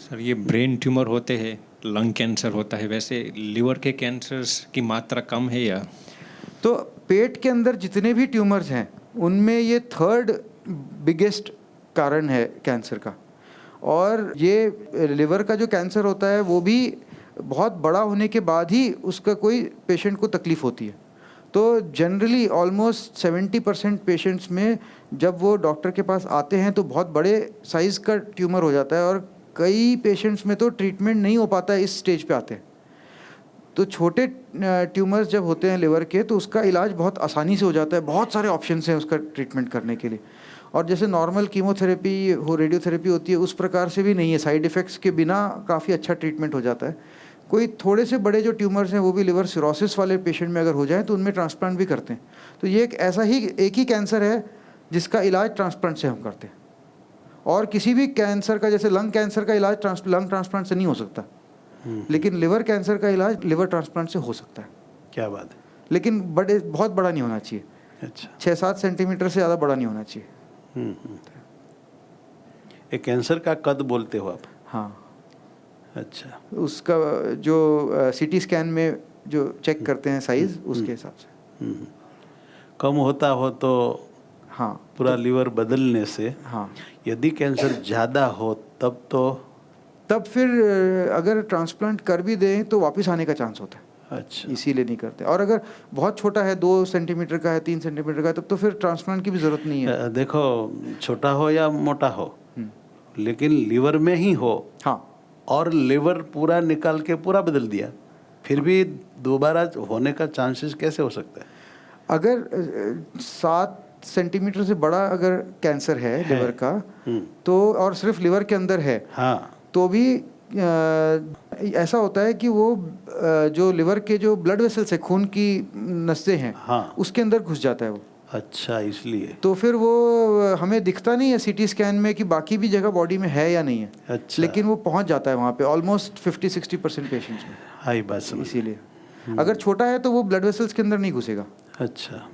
Sir ये brain tumour होते हैं, लंग कैंसर होता है, वैसे लिवर के कैंसर्स की मात्रा कम है या? तो पेट के अंदर जितने भी ट्यूमर्स हैं उनमें ये थर्ड बिगेस्ट कारण है कैंसर का। और ये लिवर का जो कैंसर होता है वो भी बहुत बड़ा होने के बाद ही उसका कोई पेशेंट को तकलीफ़ होती है। तो जनरली ऑलमोस्ट 70% पेशेंट्स में जब वो डॉक्टर के पास आते हैं तो बहुत बड़े साइज़ का ट्यूमर हो जाता है, और कई पेशेंट्स में तो ट्रीटमेंट नहीं हो पाता है, इस स्टेज पे आते हैं। तो छोटे ट्यूमर्स जब होते हैं लिवर के तो उसका इलाज बहुत आसानी से हो जाता है, बहुत सारे ऑप्शंस हैं उसका ट्रीटमेंट करने के लिए। और जैसे नॉर्मल कीमोथेरेपी हो, रेडियोथेरेपी होती है, उस प्रकार से भी नहीं है, साइड इफ़ेक्ट्स के बिना काफ़ी अच्छा ट्रीटमेंट हो जाता है। कोई थोड़े से बड़े जो ट्यूमर्स हैं वो भी लिवर सिरोसिस वाले पेशेंट में अगर हो जाए तो उनमें ट्रांसप्लांट भी करते हैं। तो ये एक ही कैंसर है जिसका इलाज ट्रांसप्लांट से हम करते हैं, और किसी भी कैंसर का, जैसे लंग कैंसर का इलाज लंग ट्रांसप्लांट से नहीं हो सकता, लेकिन लिवर कैंसर का इलाज लिवर ट्रांसप्लांट से हो सकता है। क्या बात है। लेकिन बहुत बड़ा नहीं होना चाहिए। अच्छा। 6-7 सेंटीमीटर से ज़्यादा बड़ा नहीं होना चाहिए। ये कैंसर का कद बोलते हो आप? हाँ। अच्छा। उसका जो सीटी स्कैन में जो चेक करते हैं साइज़, उसके हिसाब से। कम होता हो तो हाँ, पूरा लिवर बदलने से। हाँ, यदि कैंसर ज़्यादा हो तब फिर अगर ट्रांसप्लांट कर भी दें तो वापस आने का चांस होता है। अच्छा। इसीलिए नहीं करते। और अगर बहुत छोटा है, 2 सेंटीमीटर का है, 3 सेंटीमीटर का है, तब तो फिर ट्रांसप्लांट की भी ज़रूरत नहीं है। देखो, छोटा हो या मोटा हो, लेकिन लिवर में ही हो, हाँ, और लिवर पूरा निकाल के पूरा बदल दिया, फिर भी दोबारा होने का चांसेस कैसे हो सकता है? अगर 7 सेंटीमीटर से बड़ा अगर कैंसर है लिवर का, तो और सिर्फ लिवर के अंदर है, हाँ, तो भी ऐसा होता है कि वो जो लिवर के जो ब्लड वेसल्स है, खून की नसें हैं, हाँ। उसके अंदर घुस जाता है वो। अच्छा, इसलिए। तो फिर वो हमें दिखता नहीं है सीटी स्कैन में कि बाकी भी जगह बॉडी में है या नहीं है। अच्छा। लेकिन वो पहुंच जाता है वहाँ पे ऑलमोस्ट 50-60% पेशेंट्स में। हाई बात समझ। इसीलिए अगर छोटा है तो वो ब्लड वेसल्स के अंदर नहीं घुसेगा। अच्छा।